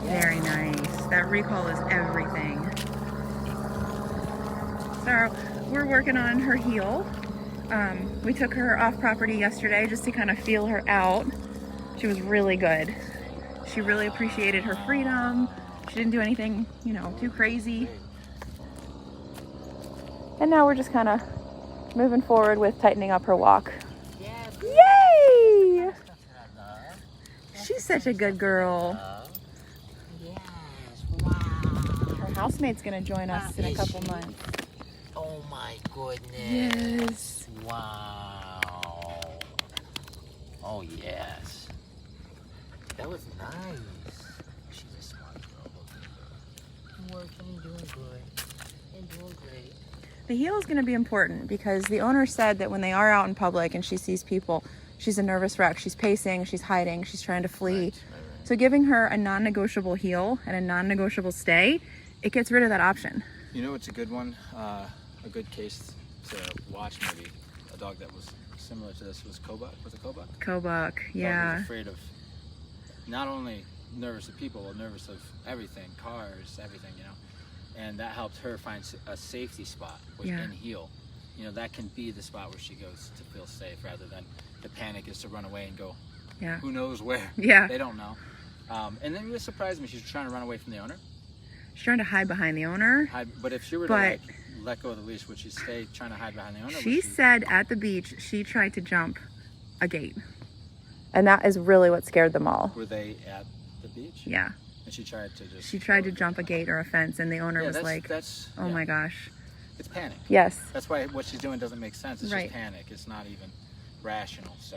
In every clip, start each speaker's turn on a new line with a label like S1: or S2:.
S1: Very nice. That recall is everything. So we're working on her heel. We took her off property yesterday just to kind of feel her out. She was really good. She really appreciated her freedom. She didn't do anything, you know, too crazy. And now we're just kind of moving forward with tightening up her walk. Yay! She's such a good girl. Her housemate's gonna join us in a couple months.
S2: Oh my goodness.
S1: Yes.
S2: Wow. Oh yes. That was nice. She's a smart girl. I'm working and doing good. And doing great.
S1: The heel is going to be important because the owner said that when they are out in public and she sees people, she's a nervous wreck. She's pacing, she's hiding, she's trying to flee.
S2: Right.
S1: So giving her a non-negotiable heel and a non-negotiable stay, it gets rid of that option.
S3: You know, it's a good one. A good case to watch, maybe a dog that was similar to this was Kobuk. Was it Kobuk?
S1: Kobuk, yeah.
S3: Dog was afraid of not only nervous of people, but nervous of everything, cars, everything, you know. And that helped her find a safety spot, was in heel. You know, that can be the spot where she goes to feel safe, rather than the panic is to run away and go, who knows where.
S1: Yeah.
S3: They don't know. And then it surprised me, she's trying to run away from the owner.
S1: She's trying to hide behind the owner.
S3: But if she were to like, let go of the leash, would she stay trying to hide behind the owner?
S1: She said at the beach she tried to jump a gate. And that is really what scared them all.
S3: Were they at the beach?
S1: Yeah.
S3: And she tried to just...
S1: She tried to jump a gate or a fence, and the owner was like, oh my gosh.
S3: It's panic.
S1: Yes.
S3: That's why what she's doing doesn't make sense. It's
S1: right.
S3: Just panic. It's not even rational. So,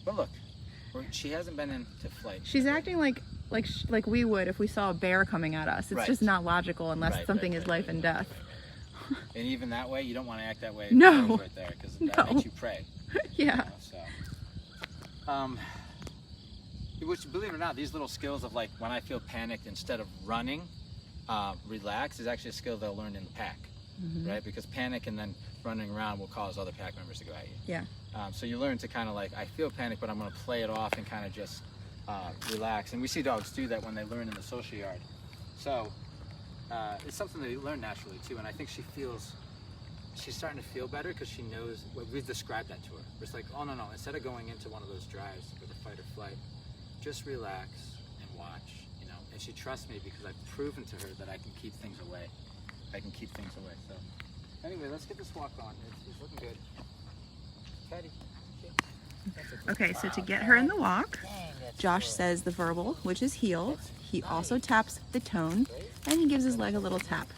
S3: but look, she hasn't been into flight.
S1: She's acting like we would if we saw a bear coming at us. It's just not logical unless something is life and death.
S3: And even that way, you don't want to act that way.
S1: No.
S3: Right there, because that makes you pray.
S1: Yeah.
S3: You know, so, which, believe it or not, these little skills of like when I feel panicked, instead of running, relax is actually a skill they'll learn in the pack, right? Because panic and then running around will cause other pack members to go at you.
S1: Yeah.
S3: So you learn to kind of like, I feel panic, but I'm going to play it off and kind of just relax. And we see dogs do that when they learn in the social yard. So it's something they learn naturally too. And I think she's starting to feel better because she knows, we've described that to her. It's like, oh no, instead of going into one of those drives with a fight or flight, just relax and watch, you know. And she trusts me because I've proven to her that I can keep things away. So anyway, let's get this walk on. It's looking good. Teddy.
S1: Okay, so to get her in the walk, Josh says the verbal, which is heel. He also taps the tone, and he gives his leg a little tap.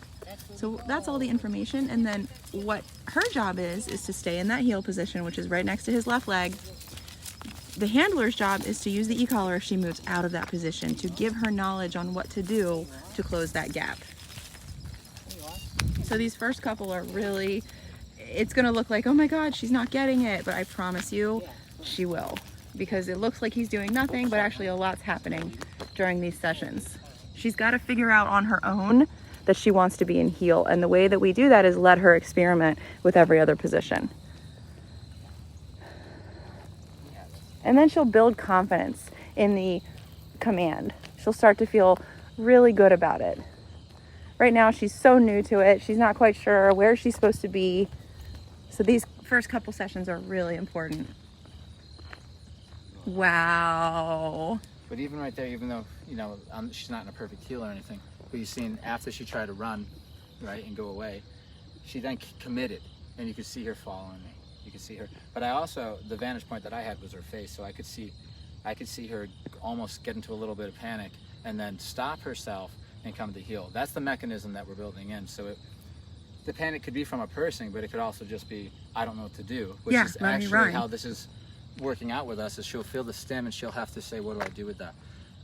S1: So that's all the information. And then what her job is to stay in that heel position, which is right next to his left leg. The handler's job is to use the e-collar if she moves out of that position, to give her knowledge on what to do to close that gap. So these first couple are really, it's gonna look like, oh my God, she's not getting it, but I promise you, she will. Because it looks like he's doing nothing, but actually a lot's happening during these sessions. She's gotta figure out on her own that she wants to be in heel, and the way that we do that is let her experiment with every other position. And then she'll build confidence in the command. She'll start to feel really good about it. Right now, she's so new to it. She's not quite sure where she's supposed to be. So these first couple sessions are really important. Wow.
S3: But even right there, even though, you know, she's not in a perfect heel or anything, but you've seen after she tried to run, right, and go away, she then committed, and you could see her following me. You could see her. But I also, the vantage point that I had was her face, so I could see her almost get into a little bit of panic and then stop herself and come to heel. That's the mechanism that we're building in. So the panic could be from a person, but it could also just be, I don't know what to do, which is actually how this is working out with us, is she'll feel the stim and she'll have to say, what do I do with that?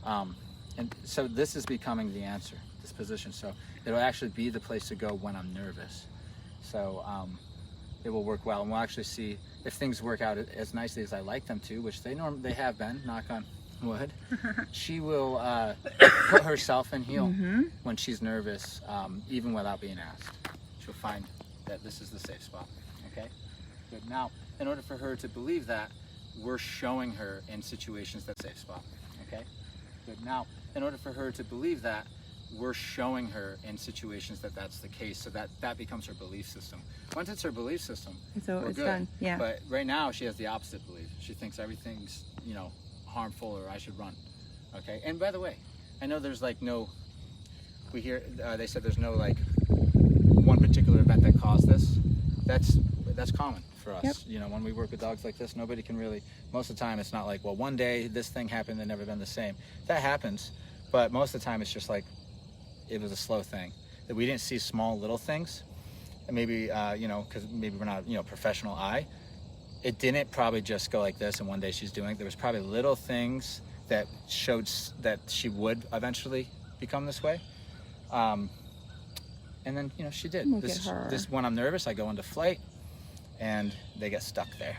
S3: And so this is becoming the answer, this position. So it'll actually be the place to go when I'm nervous. So it will work well, and we'll actually see if things work out as nicely as I like them to, which they have been, knock on wood. She will put herself in heel when she's nervous, even without being asked. She'll find that this is the safe spot. Okay, good. Now, in order for her to believe that, we're showing her in situations that safe spot. Okay? Good. Now, in order for her to believe that, we're showing her in situations that that's the case, so that becomes her belief system. Once it's her belief system,
S1: So
S3: we're
S1: it's
S3: good.
S1: done. Yeah.
S3: But right now, she has the opposite belief. She thinks everything's, you know, harmful or I should run. Okay? And by the way, I know there's like no, we hear, they said there's no like one particular event that caused this. That's common for us.
S1: Yep.
S3: You know, when we work with dogs like this, nobody can really, most of the time it's not like, well, one day this thing happened and never been the same. That happens, but most of the time it's just like, it was a slow thing. That we didn't see small little things. And maybe, you know, because maybe we're not, you know, professional eye. It didn't probably just go like this and one day she's doing it. There was probably little things that showed that she would eventually become this way. And then, you know, she did.
S1: Look at her.
S3: This when I'm nervous, I go into flight and they get stuck there.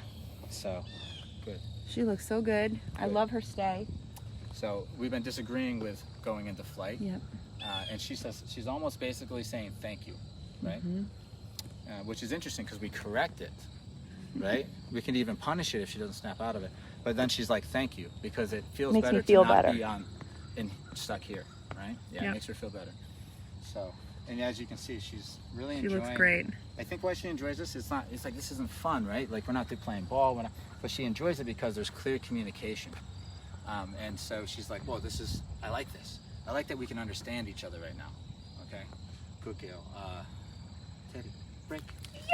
S3: So, good.
S1: She looks so good. I
S3: Good.
S1: love her stay.
S3: So we've been disagreeing with going into flight.
S1: Yep.
S3: And she says, she's almost basically saying thank you, right? Which is interesting because we correct it, right? We can even punish it if she doesn't snap out of it. But then she's like, thank you, because it feels
S1: Makes me
S3: better
S1: feel
S3: to not
S1: better.
S3: be on and stuck here, right? Yeah,
S1: Yep.
S3: it makes her feel better. So, and as you can see, she's really
S1: She
S3: enjoying.
S1: looks great.
S3: I think why she enjoys this, it's like this isn't fun, right? Like we're not playing ball, but she enjoys it because there's clear communication. And so she's like, whoa, I like this. I like that we can understand each other right now. Okay? Good girl. Teddy, break.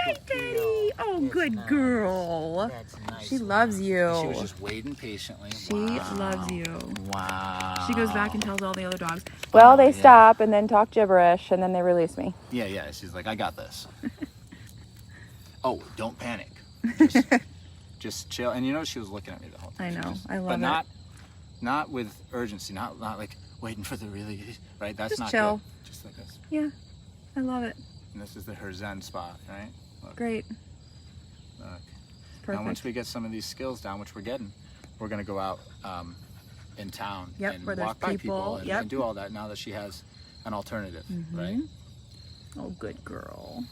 S1: Yay, Teddy! Oh, good
S2: nice.
S1: girl.
S2: That's nice.
S1: She loves you.
S3: She was just waiting patiently.
S1: She
S3: Wow.
S1: loves you.
S3: Wow.
S1: She goes back and tells all the other dogs.
S3: Well,
S1: Well, they
S3: yeah.
S1: stop and then talk gibberish and then they release me.
S3: Yeah. She's like, I got this. Oh, don't panic. Just chill. And you know, she was looking at me the whole
S1: I
S3: time.
S1: know. I love
S3: But
S1: it.
S3: not with urgency. Not like waiting for the really, right? That's
S1: Just
S3: not
S1: chill.
S3: good. Just like this.
S1: Yeah, I love it.
S3: And this is her zen spot, right? Look,
S1: Great.
S3: look.
S1: Perfect.
S3: Now, once we get some of these skills down, which we're getting, we're gonna go out in town
S1: Yep,
S3: and
S1: where there's
S3: walk by people
S1: people,
S3: and,
S1: yep.
S3: and do all that. Now that she has an alternative, right?
S1: Oh, good girl.